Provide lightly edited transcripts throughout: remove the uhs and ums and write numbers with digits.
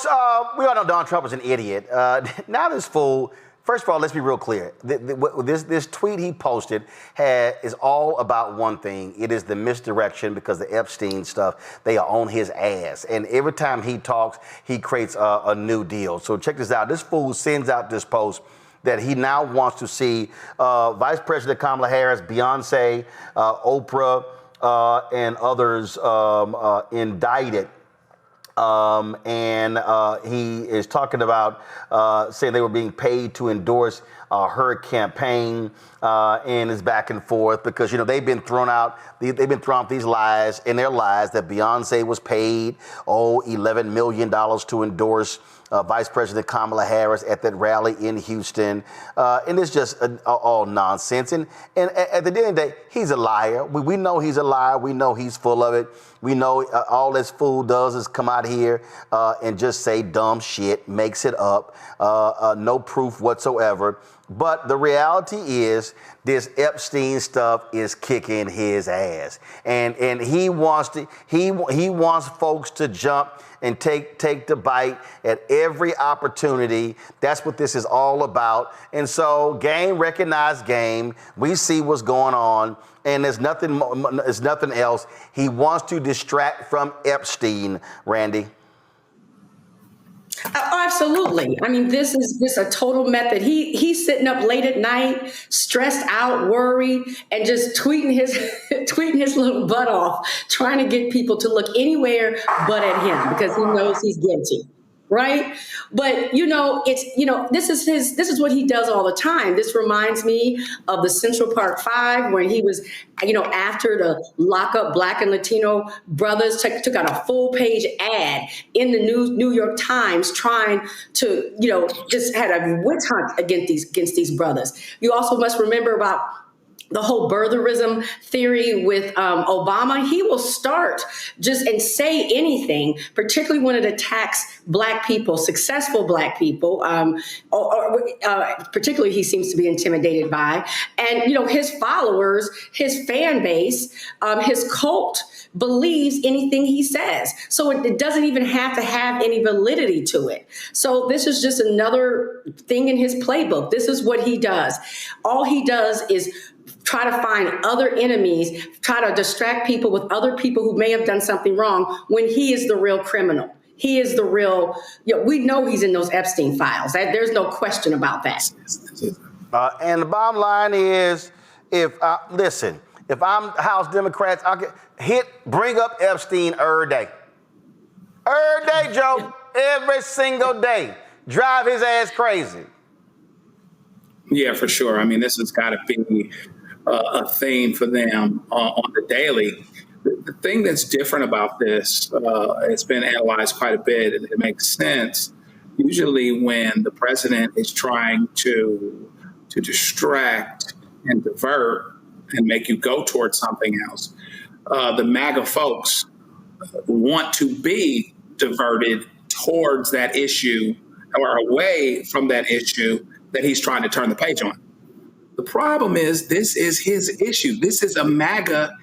We all know Donald Trump is an idiot. Now this fool, first of all, let's be real clear. This tweet he posted is all about one thing. It is the misdirection because the Epstein stuff, they are on his ass. And every time he talks, he creates a new deal. So check this out. This fool sends out this post that he now wants to see Vice President Kamala Harris, Beyoncé, Oprah, and others indicted. He is talking about saying they were being paid to endorse her campaign, and is back and forth because they've been thrown out these lies in their lies that Beyonce was paid $11 million to endorse Vice President Kamala Harris at that rally in Houston, and it's just all nonsense. And at the end of the day, he's a liar. We know he's a liar. We know he's full of it. We know all this fool does is come out here and just say dumb shit, makes it up, no proof whatsoever. But the reality is this Epstein stuff is kicking his ass, and he wants folks to jump and take the bite at every opportunity. That's what this is all about. And so game recognized game. We see what's going on, and there's nothing else. He wants to distract from Epstein, Randy. Absolutely. I mean, this is a total method. He's sitting up late at night, stressed out, worried, and just tweeting his little butt off, trying to get people to look anywhere but at him because he knows he's guilty. Right. But, this is what he does all the time. This reminds me of the Central Park Five, when he was, after to lock up Black and Latino brothers, took out a full page ad in the New York Times trying to, just had a witch hunt against these brothers. You also must remember about the whole birtherism theory with Obama. He will start and say anything, particularly when it attacks Black people, successful Black people, particularly he seems to be intimidated by. And, his followers, his fan base, his cult believes anything he says. So it doesn't even have to have any validity to it. So this is just another thing in his playbook. This is what he does. All he does is try to find other enemies, try to distract people with other people who may have done something wrong when he is the real criminal. He is the real, we know he's in those Epstein files. There's no question about that. And the bottom line is, if I'm House Democrats, I'll bring up Epstein every day. Every day, Joe. Every single day. Drive his ass crazy. Yeah, for sure. I mean, this has got to be a theme for them on the daily. The thing that's different about this, it's been analyzed quite a bit, and it makes sense. Usually when the president is trying to distract and divert and make you go towards something else, the MAGA folks want to be diverted towards that issue or away from that issue that he's trying to turn the page on. The problem is, this is his issue. This is a MAGA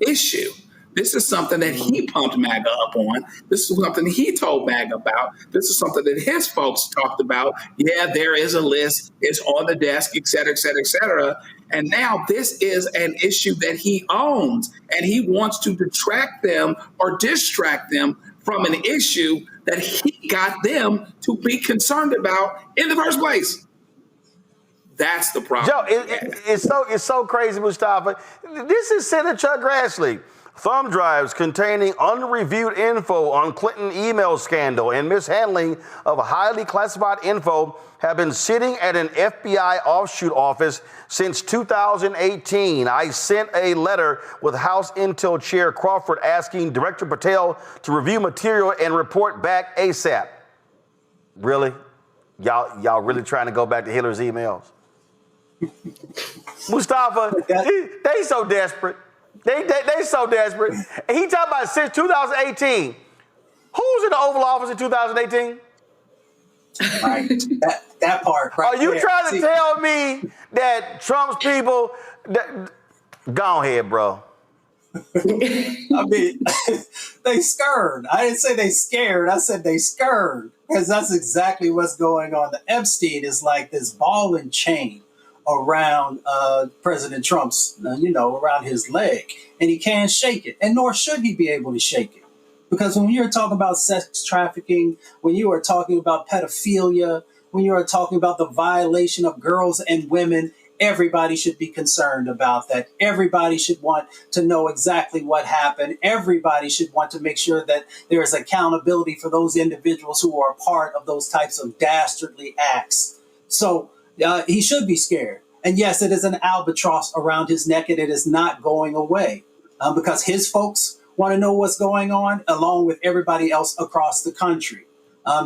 issue. This is something that he pumped MAGA up on. This is something he told MAGA about. This is something that his folks talked about. Yeah, there is a list. It's on the desk, et cetera, et cetera, et cetera. And now this is an issue that he owns, and he wants to detract them or distract them from an issue that he got them to be concerned about in the first place. That's the problem. Joe, it's so crazy, Mustafa. This is Senator Chuck Grassley. Thumb drives containing unreviewed info on Clinton email scandal and mishandling of highly classified info have been sitting at an FBI offshoot office since 2018. I sent a letter with House Intel Chair Crawford asking Director Patel to review material and report back ASAP. Really? Y'all really trying to go back to Hillary's emails? Mustafa, they so desperate. They so desperate. And he talking about since 2018. Who's in the Oval Office in 2018? Right. That part. Right. Are you trying to tell me that Trump's people? Go ahead, bro. I mean, they scared. I didn't say they scared. I said they scared. Because that's exactly what's going on. The Epstein is like this ball and chain around President Trump's, around his leg, and he can't shake it, and nor should he be able to shake it. Because when you're talking about sex trafficking, when you are talking about pedophilia, when you are talking about the violation of girls and women, everybody should be concerned about that. Everybody should want to know exactly what happened. Everybody should want to make sure that there is accountability for those individuals who are a part of those types of dastardly acts. So he should be scared. And yes, it is an albatross around his neck, and it is not going away because his folks want to know what's going on along with everybody else across the country.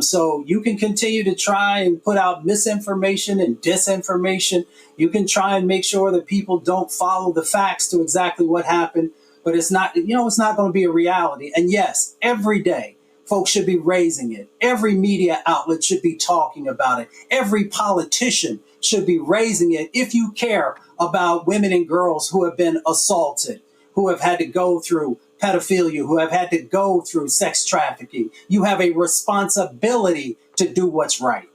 So you can continue to try and put out misinformation and disinformation. You can try and make sure that people don't follow the facts to exactly what happened, but it's not going to be a reality. And yes, every day, folks should be raising it. Every media outlet should be talking about it. Every politician should be raising it if you care about women and girls who have been assaulted, who have had to go through pedophilia, who have had to go through sex trafficking. You have a responsibility to do what's right.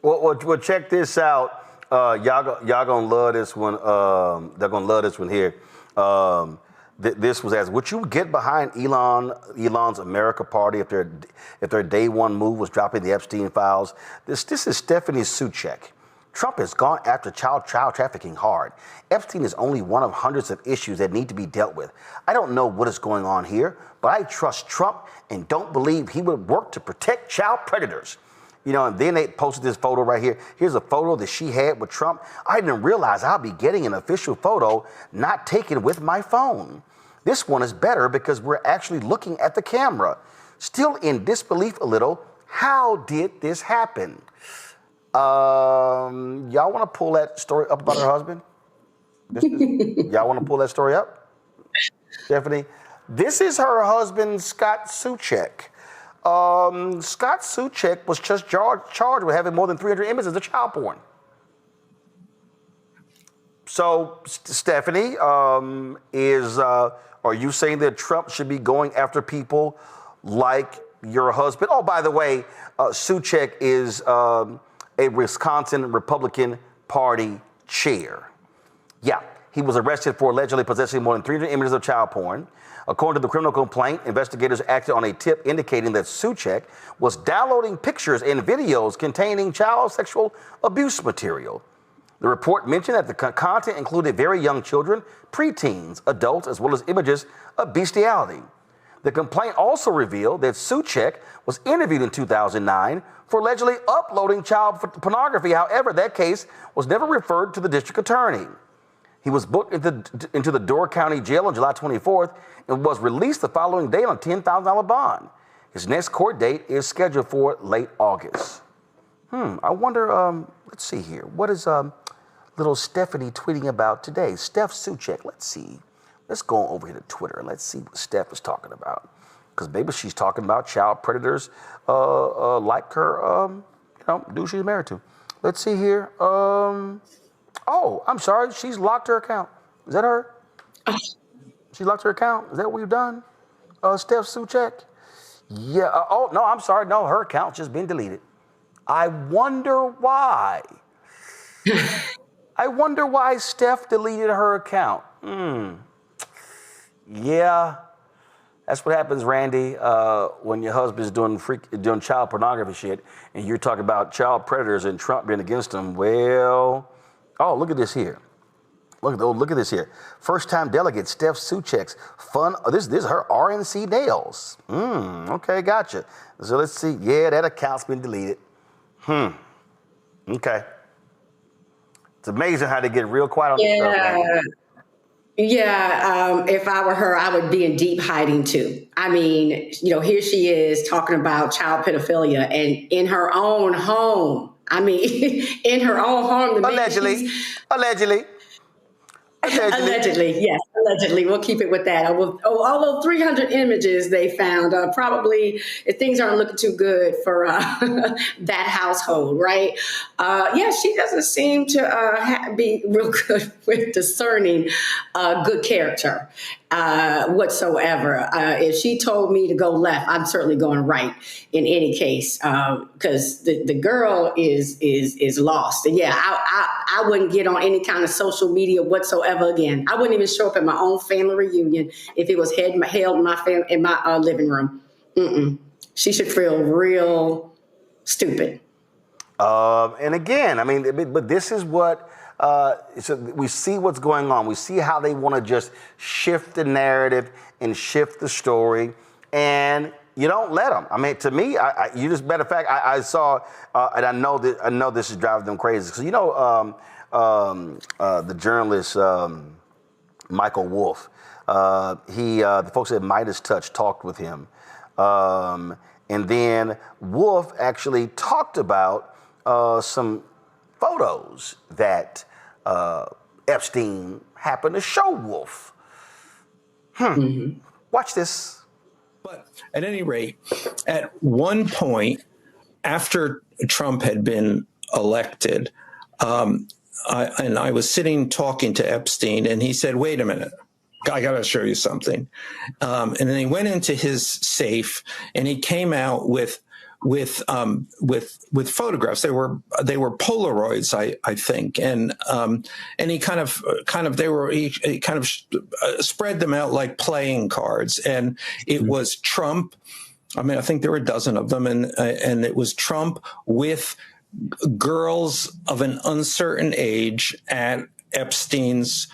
Well, check this out. Y'all gonna love this one. They're gonna love this one here. This was asked: would you get behind Elon's America Party if their day one move was dropping the Epstein files? This is Stephanie Suchek. Trump has gone after child trafficking hard. Epstein is only one of hundreds of issues that need to be dealt with. I don't know what is going on here, but I trust Trump and don't believe he would work to protect child predators. And then they posted this photo right here. Here's a photo that she had with Trump. I didn't realize I'll be getting an official photo not taken with my phone. This one is better because we're actually looking at the camera. Still in disbelief a little. How did this happen? Y'all want to pull that story up about her husband? Y'all want to pull that story up? Stephanie? This is her husband, Scott Suchek. Scott Suchek was just charged with having more than 300 images of child porn. So, Stephanie, are you saying that Trump should be going after people like your husband? Oh, by the way, Suchek is a Wisconsin Republican Party chair. Yeah, he was arrested for allegedly possessing more than 300 images of child porn. According to the criminal complaint, investigators acted on a tip indicating that Suchek was downloading pictures and videos containing child sexual abuse material. The report mentioned that the content included very young children, preteens, adults, as well as images of bestiality. The complaint also revealed that Suchek was interviewed in 2009 for allegedly uploading child pornography. However, that case was never referred to the district attorney. He was booked into the Door County Jail on July 24th and was released the following day on a $10,000 bond. His next court date is scheduled for late August. I wonder, let's see here. What is little Stephanie tweeting about today? Steph Suchek, let's see. Let's go over here to Twitter and let's see what Steph is talking about. Because maybe she's talking about child predators like her, dude she's married to. Let's see here. Oh, I'm sorry. She's locked her account. Is that her? She locked her account. Is that what we've done? Steph Suchek? Yeah. Oh, no, I'm sorry. No, her account's just been deleted. I wonder why. I wonder why Steph deleted her account. Yeah. That's what happens, Randy, when your husband's doing child pornography shit and you're talking about child predators and Trump being against them. Well, oh, look at this here. Look at this here. First-time delegate Steph Suchek's fun. Oh, this is her RNC nails. Okay, gotcha. So let's see. Yeah, that account's been deleted. Okay. It's amazing how they get real quiet on this stuff, man. Yeah, if I were her, I would be in deep hiding too. I mean, here she is talking about child pedophilia and in her own home. I mean, in her own home. Allegedly. Allegedly, yes, allegedly. We'll keep it with that. Although 300 images they found, probably if things aren't looking too good for that household, right? Yeah, she doesn't seem to be real good with discerning good character. whatsoever. If she told me to go left, I'm certainly going right in any case, because the girl is lost. And yeah, I wouldn't get on any kind of social media whatsoever again. I wouldn't even show up at my own family reunion if it was held in my living room. She should feel real stupid. And again, I mean, but this is what so we see what's going on. We see how they want to just shift the narrative and shift the story, and you don't let them. I mean, to me, you just matter of fact, I saw, and I know this is driving them crazy because the journalist Michael Wolff, the folks at Midas Touch talked with him, and then Wolff actually talked about some photos that Epstein happened to show Wolff. Watch this. But at any rate, at one point, after Trump had been elected, I was sitting talking to Epstein, and he said, "Wait a minute, I got to show you something." And then he went into his safe, and he came out with photographs. They were Polaroids, I think, and he kind of spread them out like playing cards, and it was Trump. I mean, I think there were a dozen of them, and it was Trump with girls of an uncertain age at Epstein's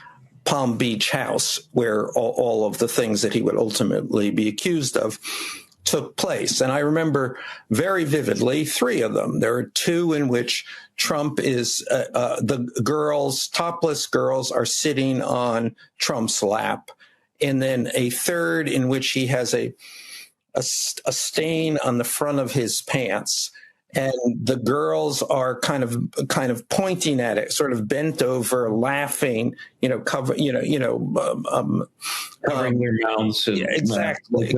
Palm Beach house, where all of the things that he would ultimately be accused of took place. And I remember very vividly 3 of them. There are 2 in which Trump is, the girls, topless girls, are sitting on Trump's lap. And then a 3rd in which he has a stain on the front of his pants. And the girls are kind of pointing at it, sort of bent over, laughing, covering their mouths. And, exactly,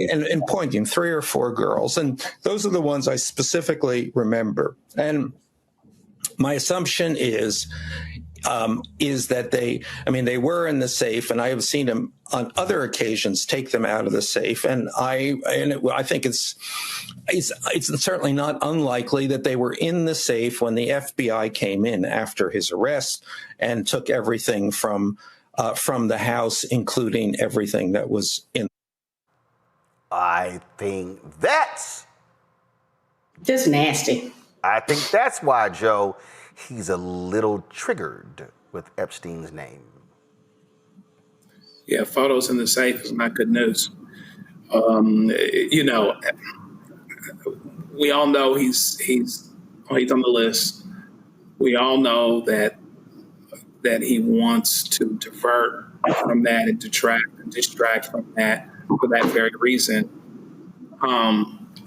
and pointing. 3 or 4 girls, and those are the ones I specifically remember. And my assumption is that they were in the safe, and I have seen him on other occasions take them out of the safe, and I think it's certainly not unlikely that they were in the safe when the FBI came in after his arrest and took everything from the house, including everything that was in. I think that's just nasty. I think that's why, Joe, he's a little triggered with Epstein's name. Yeah, photos in the safe is not good news. We all know he's on the list. We all know that he wants to divert from that and distract from that for that very reason.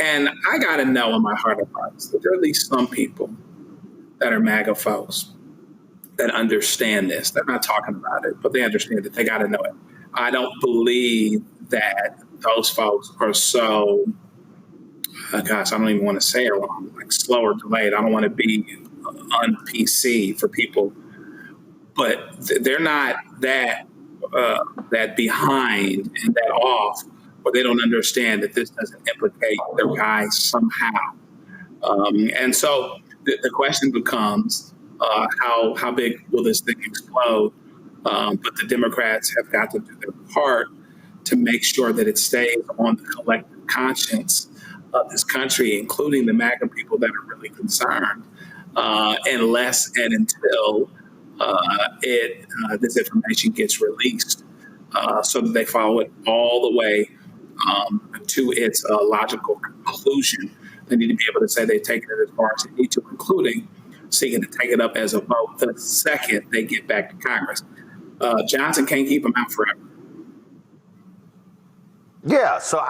And I got to know in my heart of hearts that there are at least some people that are MAGA folks that understand this. They're not talking about it, but they understand it. They got to know it. I don't believe that those folks are so, I don't even want to say it wrong, like slow or delayed. I don't want to be un-PC for people, but they're not that behind and that off, or they don't understand that this doesn't implicate their guys somehow. And so the question becomes, how big will this thing explode? But the Democrats have got to do their part to make sure that it stays on the collective conscience of this country, including the MAGA people that are really concerned, unless and until this information gets released, so that they follow it all the way to its logical conclusion. They need to be able to say they've taken it as far as they need to, including seeking to take it up as a vote the second they get back to Congress. Johnson can't keep them out forever. Yeah, so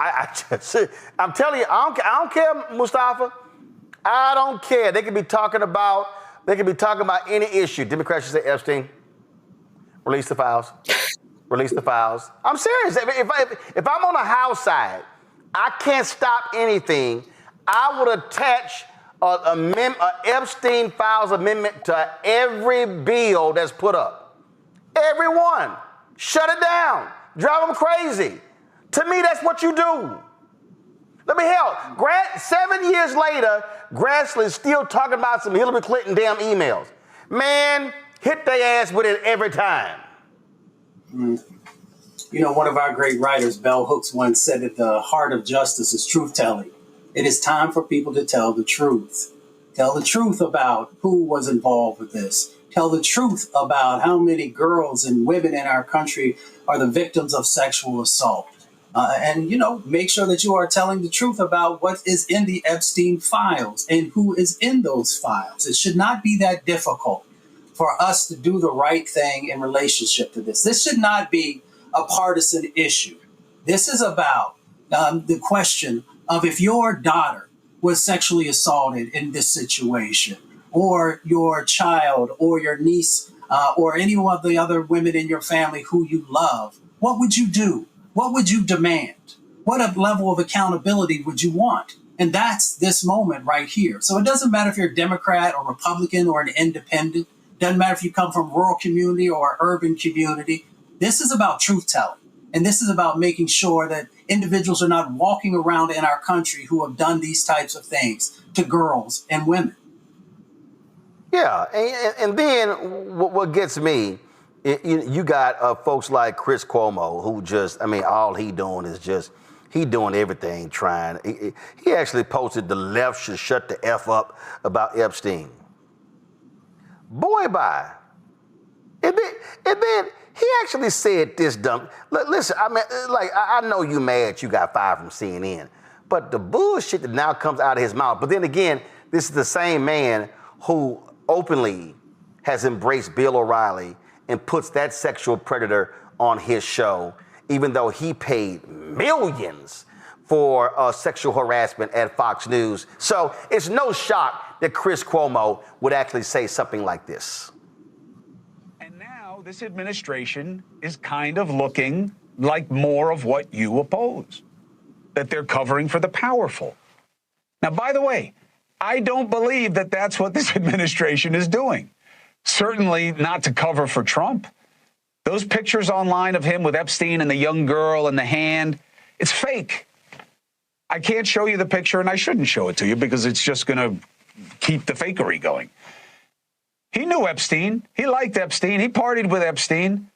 I'm telling you, I don't care, Mustafa. I don't care. They could be talking about any issue. Democrats should say, Epstein, release the files. Release the files. I'm serious. If I'm on the House side, I can't stop anything. I would attach a Epstein files amendment to every bill that's put up. Everyone. Shut it down. drive them crazy. To me, that's what you do. Let me help. 7 years later, Grassley's still talking about some Hillary Clinton damn emails. Man, hit their ass with it every time. You know, one of our great writers, Bell Hooks, once said that the heart of justice is truth-telling. It is time for people to tell the truth. Tell the truth about who was involved with this. Tell the truth about how many girls and women in our country are the victims of sexual assault. And, you know, make sure that you are telling the truth about what is in the Epstein files and who is in those files. It should not be that difficult for us to do the right thing in relationship to this. This should not be a partisan issue. This is about the question of if your daughter was sexually assaulted in this situation, or your child or your niece or any of the other women in your family who you love, what would you do? What would you demand? What a level of accountability would you want? And that's this moment right here. So it doesn't matter if you're a Democrat or Republican or an independent. Doesn't matter if you come from a rural community or urban community. This is about truth telling. And this is about making sure that individuals are not walking around in our country who have done these types of things to girls and women. Yeah, and then what gets me, you got folks like Chris Cuomo who just, I mean, all he doing is just, he doing everything trying. He actually posted the left should shut the F up about Epstein. Boy, bye. And then he actually said this dumb, listen, I mean, like, I know you mad you got fired from CNN, but the bullshit that now comes out of his mouth, but then again, this is the same man who openly has embraced Bill O'Reilly and puts that sexual predator on his show, even though he paid millions for sexual harassment at Fox News. So it's no shock that Chris Cuomo would actually say something like this. And now this administration is kind of looking like more of what you oppose, that they're covering for the powerful. Now, by the way, I don't believe that that's what this administration is doing. Certainly not to cover for Trump. Those pictures online of him with Epstein and the young girl and the hand, it's fake. I can't show you the picture, and I shouldn't show it to you because it's just going to keep the fakery going. He knew Epstein. He liked Epstein. He partied with Epstein.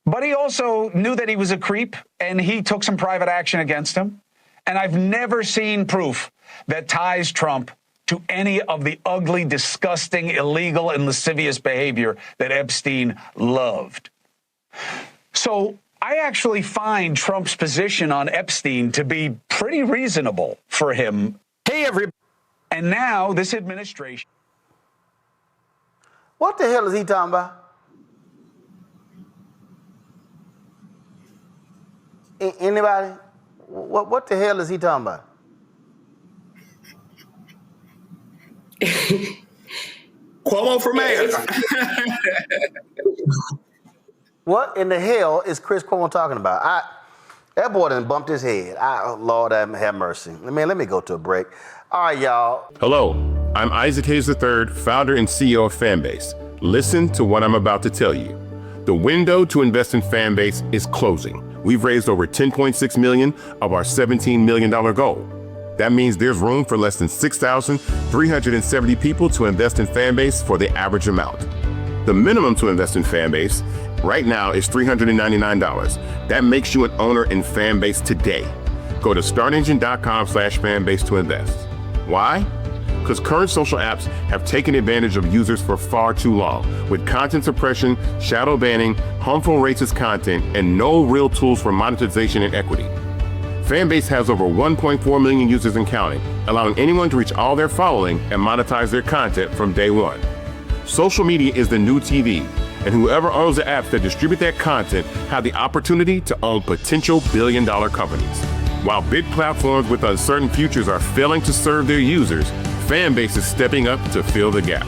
But he also knew that he was a creep, and he took some private action against him. And I've never seen proof that ties Trump to any of the ugly, disgusting, illegal, and lascivious behavior that Epstein loved. So I actually find Trump's position on Epstein to be pretty reasonable for him. Hey, everybody. And now this administration. What the hell is he talking about? Anybody? What the hell is he talking about? Cuomo for mayor. What in the hell is Chris Cuomo talking about? That boy done bumped his head. Lord have mercy. Let me go to a break. All right, y'all. Hello, I'm Isaac Hayes III, founder and CEO of Fanbase. Listen to what I'm about to tell you. The window to invest in Fanbase is closing. We've raised over $10.6 million of our $17 million goal. That means there's room for less than 6,370 people to invest in Fanbase for the average amount. The minimum to invest in Fanbase right now is $399. That makes you an owner in Fanbase today. Go to startengine.com/fanbase to invest. Why? Because current social apps have taken advantage of users for far too long, with content suppression, shadow banning, harmful racist content, and no real tools for monetization and equity. Fanbase has over 1.4 million users and counting, allowing anyone to reach all their following and monetize their content from day one. Social media is the new TV, and whoever owns the apps that distribute that content have the opportunity to own potential billion-dollar companies. While big platforms with uncertain futures are failing to serve their users, Fanbase is stepping up to fill the gap.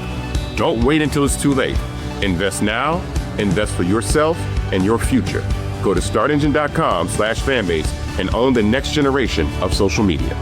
Don't wait until it's too late. Invest now, invest for yourself and your future. Go to startengine.com/fanbase and own the next generation of social media.